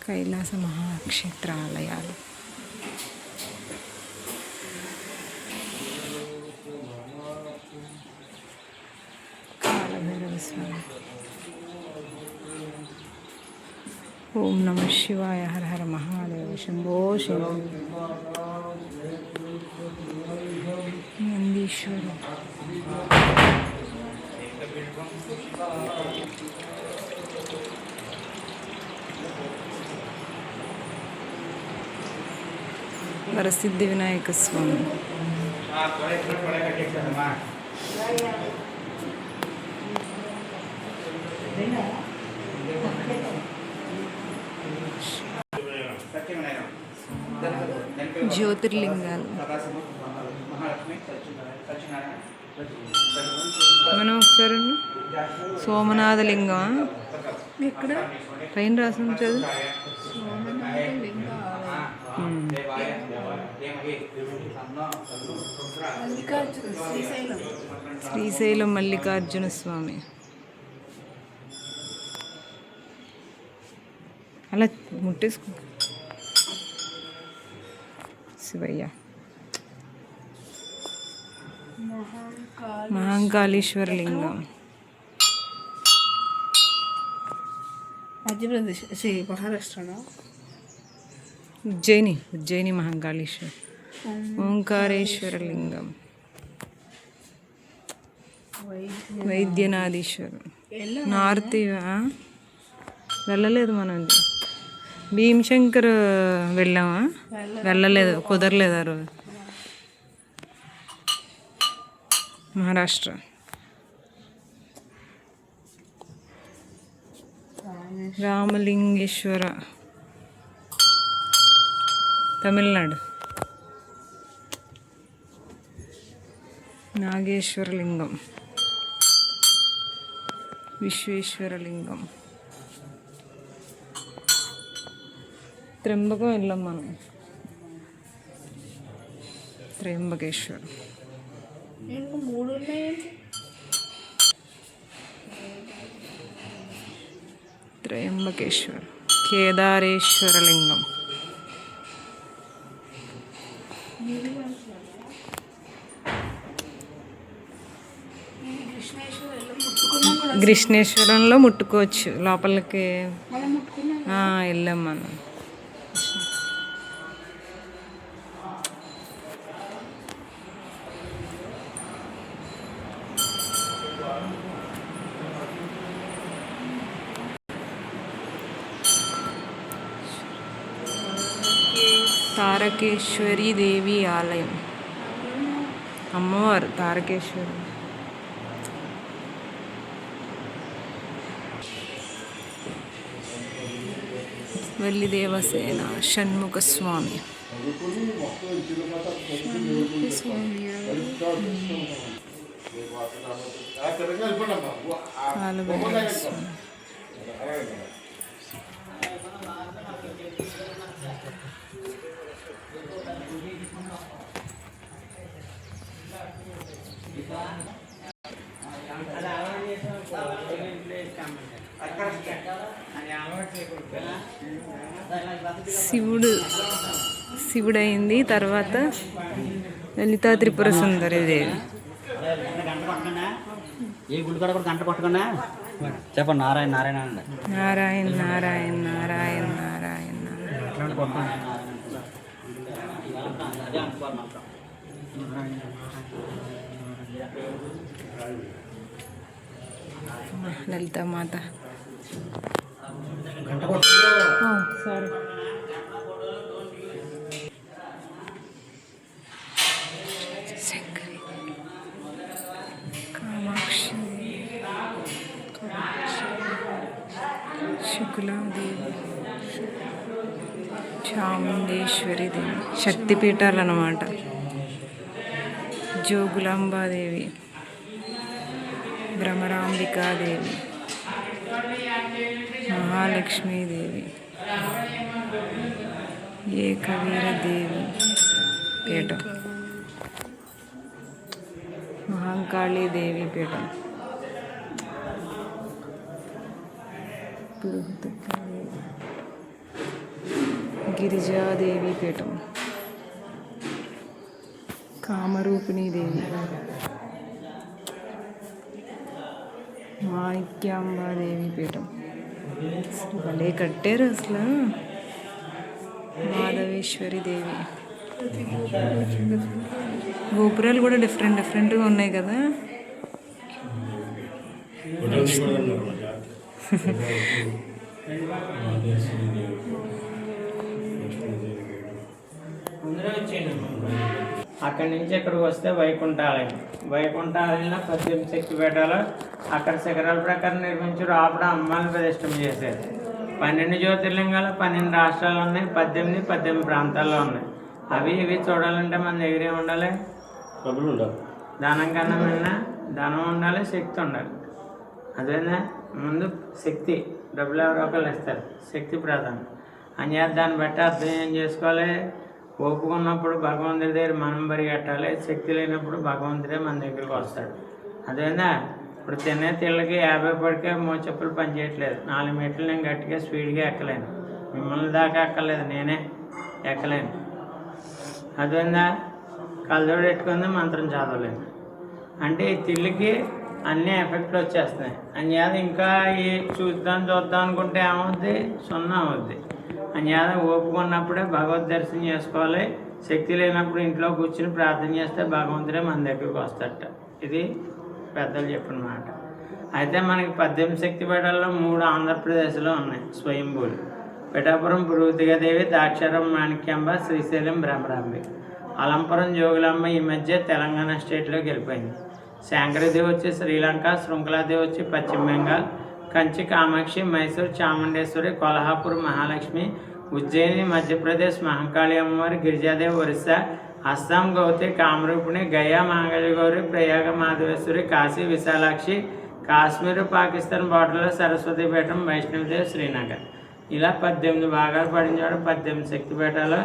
కైలాస మహాక్షేత్రాలయాలు. కాలభైరవ స్వామి. ఓం నమ శివాయ. హర హర మహాదేవ. శంభో శంకర. నందీశ్వరు. వరసిద్ధి వినాయక స్వామి. జ్యోతిర్లింగాలు. మనం ఒకసారి సోమనాథ లింగం ఇక్కడ పైన రాసి చదువు. శ్రీశైలం మల్లికార్జున స్వామి. అలా ముట్టేసుకో. శివయ్య. మహాకాళేశ్వర లింగం. మధ్యప్రదేశ్ మహారాష్ట్రలో ఉజ్జయిని మహాకాళేశ్వర. ఓంకారేశ్వర లింగం. వైద్యనాథీశ్వరు. నార్త్ వెళ్ళలేదు మనం. భీమశంకర్ వెళ్ళామా? వెళ్ళలేదు, కుదరలేదు ఆ రోజు. మహారాష్ట్ర. రామలింగేశ్వర తమిళనాడు. నాగేశ్వరలింగం. విశ్వేశ్వరలింగం. త్ర్యంబకం వెళ్ళాం మనం. త్రయంబకేశ్వర్. త్రయంబకేశ్వర్. కేదారేశ్వరలింగం. కృష్ణేశ్వరంలో ముట్టుకోవచ్చు లోపలికి. వెళ్ళాం మనం. తారకేశ్వరి దేవి ఆలయం. అమ్మవారు తారకేశ్వరి. వల్లి దేవసేన. షణ్ముఖ స్వామి. కాలభైరవ స్వామి. శివుడైంది. తర్వాత లలితా త్రిపుర సుందరి దేవి. ఏ గుడి కూడా గంట కొట్టకుండా చెప్పండి. నారాయణ నారాయణ నారాయణ నారాయణ నారాయణ నారాయణ లలితా మాత. సారీ. శంకరి. కామాక్షి. శుక్లాదేవి. చాముండేశ్వరి దేవి. శక్తిపీఠాలు అన్నమాట. జోగులాంబాదేవి. భ్రమరాంబికాదేవి. మహాలక్ష్మీదేవి. ఏకవీరదేవి పీఠం. మహాకాళీదేవి పీఠం. గిరిజాదేవి పీఠం, కామరూపిణీ దేవి, మాణిక్యాంబాదేవి పీఠం. అసలు భలే కట్టారు అసలు. మాధవేశ్వరి దేవి. గోపురాలు కూడా డిఫరెంట్గా ఉన్నాయి కదా. అక్కడి నుంచి ఇక్కడికి వస్తే వైకుంఠాలయం. వైకుంఠాలయంలో 18 శక్తిపీఠాలు అక్కడ శిఖరాల ప్రకారం నిర్మించారు. అప్పుడు అమ్మాయిని ప్రతిష్టం చేశారు. 12 జ్యోతిర్లింగాలు 12 రాష్ట్రాలు ఉన్నాయి. 18 ప్రాంతాల్లో ఉన్నాయి. అవి ఇవి చూడాలంటే మన దగ్గరే ఉండాలి, డబ్బులు ఉండాలి. దానం కన్నా మిన్న ధనం ఉండాలి, శక్తి ఉండాలి. అదేనా ముందు శక్తి, డబ్బులు ఎవరో ఒకళ్ళు ఇస్తారు, శక్తి ప్రధానం. అని దాన్ని బట్టి అర్థం ఏం చేసుకోవాలి, ఓపుకున్నప్పుడు భగవంతుడి దగ్గర మనం పరిగెట్టాలి, శక్తి లేనప్పుడు భగవంతుడే మన దగ్గరికి వస్తాడు. అదేనా ఇప్పుడు తినే తిళ్ళకి 50 పడికే చెప్పులు పనిచేయట్లేదు. 4 మెట్లు నేను గట్టిగా స్పీడ్గా ఎక్కలేను, మిమ్మల్ని దాకా ఎక్కలేదు, నేనే ఎక్కలేను. అదేందా కళ్ళజోడు పెట్టుకుంది, మంత్రం చదవలేను అంటే ఈ తిళ్ళకి అన్ని ఎఫెక్ట్లు వచ్చేస్తున్నాయి. అన్యాద ఇంకా ఈ చూద్దాం అనుకుంటే ఏమవుద్ది, 0 అవుద్ది. అన్యాద ఓపుకున్నప్పుడే భగవద్ దర్శనం చేసుకోవాలి. శక్తి లేనప్పుడు ఇంట్లో కూర్చుని ప్రార్థన చేస్తే భగవంతుడే మన దగ్గరికి వస్తాడట. ఇది పెద్దలు చెప్పిన మాట. అయితే మనకి 18 శక్తిపీఠాల్లో 3 ఆంధ్రప్రదేశ్లో ఉన్నాయి స్వయంభూలు. పిఠాపురం భృతిగాదేవి, దాక్షారం మాణిక్యాంబ, శ్రీశైలం బ్రహ్మరాంబి, అలంపురం జోగులాంబ ఈ మధ్య తెలంగాణ స్టేట్లోకి వెళ్ళిపోయింది. శాంకరదేవి వచ్చి శ్రీలంక, శృంఖలాదేవి వచ్చి పశ్చిమ బెంగాల్, కంచి కామాక్షి, మైసూర్ చాముండేశ్వరి, కొల్హాపూర్ మహాలక్ష్మి, ఉజ్జయిని మధ్యప్రదేశ్, మహంకాళి అమ్మవారి, గిరిజాదేవి ఒరిస్సా, అస్సాం గౌతి, కామరూపిణి, గయా మంగళగౌరి, ప్రయాగ మాధవేశ్వరి, కాశీ విశాలాక్షి, కాశ్మీర్ పాకిస్తాన్ బార్డర్లో సరస్వతి పీఠం, వైష్ణవదేవి శ్రీనగర్. ఇలా 18 భాగాలు పడించాడు. 18 శక్తిపీఠాలు.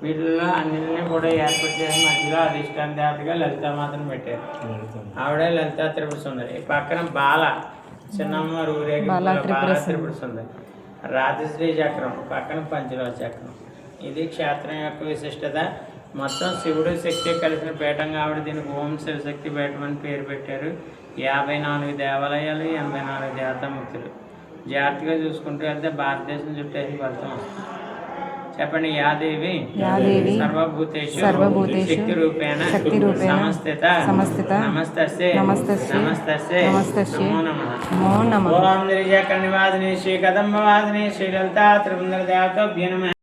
వీటిల్లో అన్నింటినీ కూడా ఏర్పాటు చేసి మధ్యలో అధిష్టాన దేవతగా లలితామాతను పెట్టారు. ఆవిడే లలితా త్రిపుర సుందరి. ఈ పక్కన బాల చిన్నమ్మవారు ఊరేగి బాల త్రిపుర సుందరి. రాజశ్రీ చక్రం పక్కన పంచలోహ చక్రం. ఇది క్షేత్రం యొక్క విశిష్టత. మొత్తం శివుడు శక్తి కలిసిన పీఠం కాబట్టి దీనికి ఓం శివశక్తి పీఠం అని పేరు పెట్టారు. 54 దేవాలయాలు, 84 దేవతామూర్తులు. జాగ్రత్తగా చూసుకుంటూ వెళ్తే భారతదేశం చుట్టేసి ఫలితం వస్తుంది. చెప్పండి. యాదేవి సర్వభూతేషు శక్తి రూపేణ సమస్థిత నమస్తస్యై నమో నమః. ఓం గిరిజాకర్ణివాదిని శ్రీ కదంబవాదిని శ్రీ లలితా త్రిపుర దేవతాభ్యో నమః.